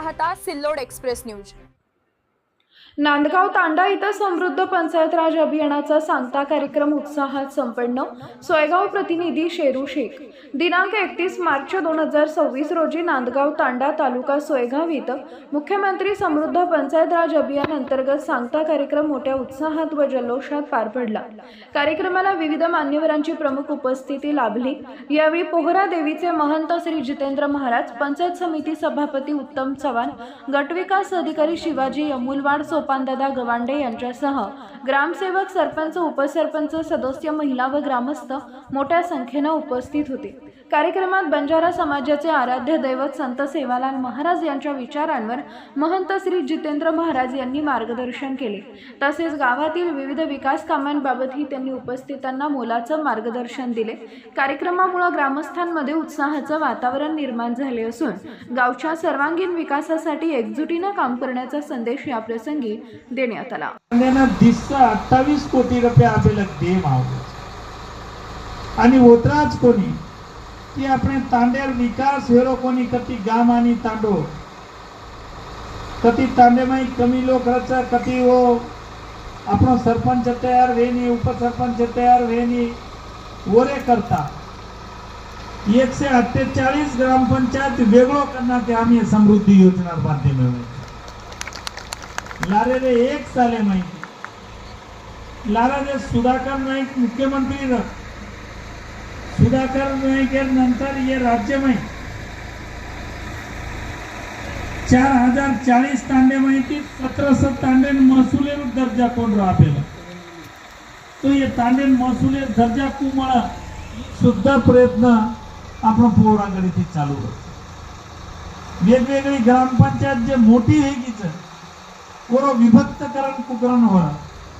पाहता Sillod express news. Nandgaon तांडा इथं समृद्ध पंचायत राज अभियानाचा सांगता कार्यक्रम उत्साहात संपन्न। सोयगाव प्रतिनिधी शेरू शेख। दिनांक 31 मार्च 2026 रोजी नांदगाव तांडा तालुका सोयगाव इथं मुख्यमंत्री समृद्ध पंचायत राज अभियान अंतर्गत सांगता कार्यक्रम मोठ्या उत्साहात व जल्लोषात पार पडला। कार्यक्रमाला विविध मान्यवरांची प्रमुख उपस्थिती लाभली। यावेळी पोहरा देवीचे महंत श्री जितेंद्र महाराज, पंचायत समिती सभापती उत्तम चव्हाण, गटविकास अधिकारी शिवाजी अमूलवाड, सोपानदादा गवांडे यांच्यासह ग्रामसेवक, सरपंच, उपसरपंच, सदस्य, महिला व ग्रामस्थ मोठ्या संख्येने उपस्थित होते। कार्यक्रमात बंजारा समाजाचे आराध्य दैवत संत सेवालाल महाराज यांच्या विचारांवर महंत श्री जितेंद्र महाराज यांनी मार्गदर्शन केले। तसेच गावातील विविध विकास कामांबाबतही त्यांनी उपस्थितांना मोलाचं मार्गदर्शन दिले। कार्यक्रमामुळे ग्रामस्थांमध्ये उत्साहाचं वातावरण निर्माण झाले असून गावच्या सर्वांगीण विकासासाठी एकजुटीने काम करण्याचा संदेश या प्रसंगी देण्यात आला। 28 कोटी रुपया आपल्याला दे मागो आणि ओतराज कोणी की આપણે તાંડેર વિકાસ વેરો કોની કતી ગામ આની તાંડો કતી તાંડેમાં કમીલો ખર્ચ કતી ઓ આપણો સરપંચ તૈયાર વેની ઉપસરપંચ તૈયાર વેની ઓરે કરતા 148 ग्राम पंचायत वेगळो करना के आम्ही समृद्धी योजना माध्यमे लारे रे एक साले माहिती लारा रे सुधाकर नाईक मुख्यमंत्री सुधाकर नाईक नंतर ये राज्य में 4040 तांडे माहिती 1700 तांडे महसूले दर्जा कोण रापेला तो ये तांडे महसूले दर्जा कुमळा सुद्धा प्रयत्न आपण पोरागडीથી चालू आहे। वेगवेगळी ग्रामपंचायत जे मोठी आहे कीच कोरो विभक्तकरण कुकरण हो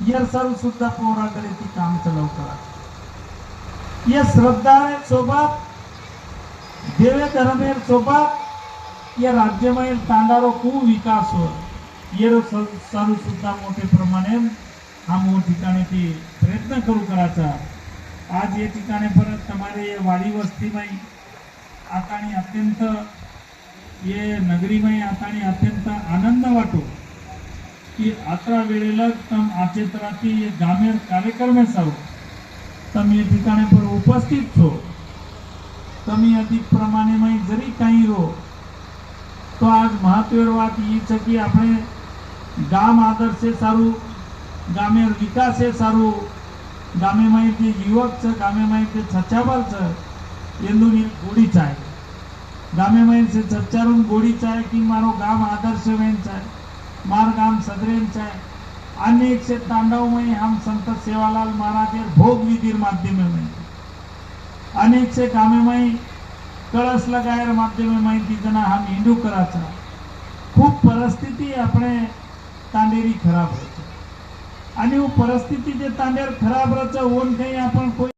यार सर्व सुद्धा पोरागडीથી काम चालू करा। ये श्रद्धा सोबत देवे धर्मेर सोबत या राज्य में तांडारो खूप विकास हो ये सर्व सुद्धा मोठे प्रमाणे हम ठिकाणी ती प्रयत्न करू करायचा। आज ये ठिकाणी परत हमारे वाडी वस्ती में आतानी अत्यंत ये नगरी में आतानी अत्यंत आनंद वाटो कि आता वेळेला तम आचेत्राती ये गामेर कार्यक्रम सारो तम ये ठिकाणी पर उपस्थित छो तमी अधिक प्रमाणे में जरी काही रो तो आज महत्वेर बात ये छे कि આપણે ગામ આદર્શે સારું ગામે વિકાસે સારું ગામે માં જે યુવક છે ગામે માં જે છચાવર છે એનું ગોડી ચાય ગામે માં જે છચારું ગોડી ચાય कि મારો ગામ આદર્શ વેન ચાય માર ગામ સદરેન ચાય अनेक से तांडव में हम संत सेवालाल महाराज भोग विधि माध्यम में अनेक से गामे में कलश लगाए माध्यम में जना हम हिंदू कराचा खूब परिस्थिति अपने तांडेरी खराब होते आणि वो परिस्थिति जे तांडेर खराब रहते ओन कहीं अपन कोई